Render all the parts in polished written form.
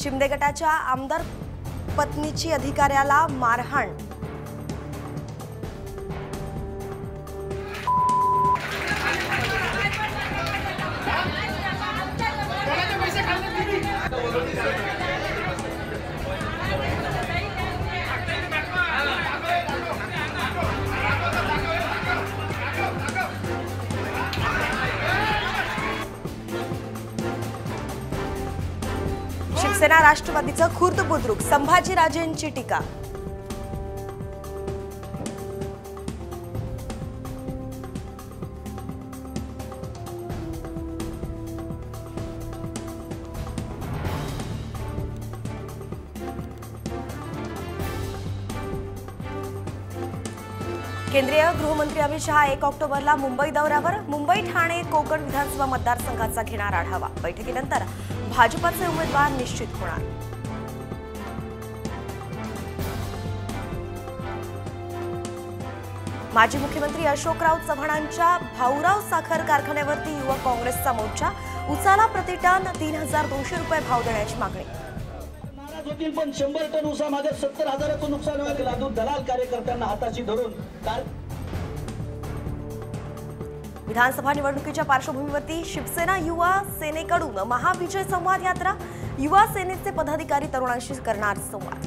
शिंदे गटाच्या आमदार पत्नीची अधिकाऱ्याला मारहाण। शिवसेना राष्ट्रवादीचं खुर्द बुद्रुक, संभाजीराजेंची टीका। केंद्रीय गृहमंत्री अमित शहा 1 ऑक्टोबरला मुंबई दौऱ्यावर। मुंबई ठाणे कोकण विधानसभा मतदारसंघाचा घेणार आढावा। बैठकीनंतर भाजपचे उमेदवार निश्चित होणार। माजी मुख्यमंत्री अशोकराव चव्हाणांच्या भाऊराव साखर कारखान्यावरती युवक काँग्रेसचा मोर्चा। उसाला प्रतिटन 3200 रुपये भाव देण्याची मागणी। नाराज होतील पण 100 टन उसामध्ये 70,000चं नुकसान होईल। लादून दलाल कार्यकर्त्यांना हाताशी धरून विधानसभा निवडणुकीच्या पार्श्वभूमीवरती शिवसेना युवा सेनेकडून महाविजय संवाद यात्रा। युवा सेनेचे पदाधिकारी तरुणांशी करणार संवाद।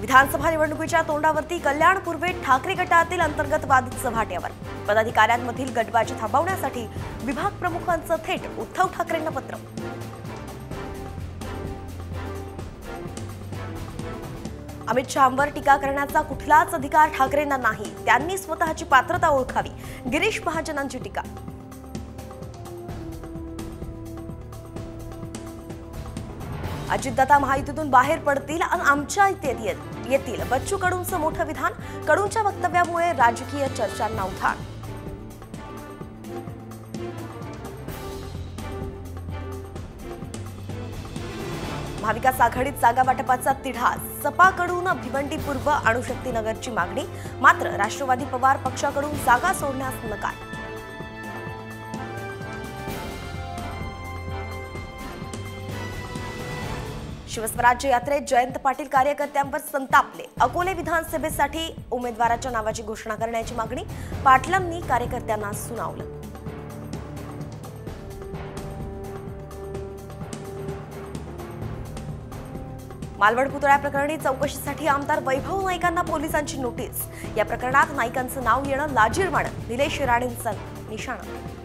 विधानसभा निवडणुकीच्या तोंडावरती कल्याण पूर्वे ठाकरे गटातील अंतर्गत बाधित चव्हाट्यावर। पदाधिकाऱ्यांमधील गटबाजी थांबवण्यासाठी विभाग प्रमुखांचं थेट उद्धव ठाकरेंना पत्र। अमित शहांवर टीका करण्याचा कुठलाच अधिकार ठाकरेंना नाही, त्यांनी स्वतःची पात्रता ओळखावी। गिरीश महाजनांची टीका। अजितदादा महायुतीतून बाहेर पडतील आणि आमच्या इथे येतील, बच्चू कडूंचं मोठं विधान। कडूंच्या वक्तव्यामुळे राजकीय चर्चांना उधाण। महाविकास आघाडीत जागा वाटपाचा तिढा। सपाकडून भिवंडी पूर्व अणुशक्ती नगरची मागणी, मात्र राष्ट्रवादी पवार पक्षाकडून जागा सोडण्यास नकार। शिवस्वराज्य यात्रेत जयंत पाटील कार्यकर्त्यांवर संतापले। अकोले विधानसभेसाठी उमेदवाराच्या नावाची घोषणा करण्याची मागणी। पाटलांनी कार्यकर्त्यांना सुनावलं। मालवण पुतळ्या प्रकरणी चौकशीसाठी आमदार वैभव नाईकांना पोलिसांची नोटीस। या प्रकरणात नाईकांचं नाव येणं लाजिरवाणं, निलेश राणेंचा निशाणा।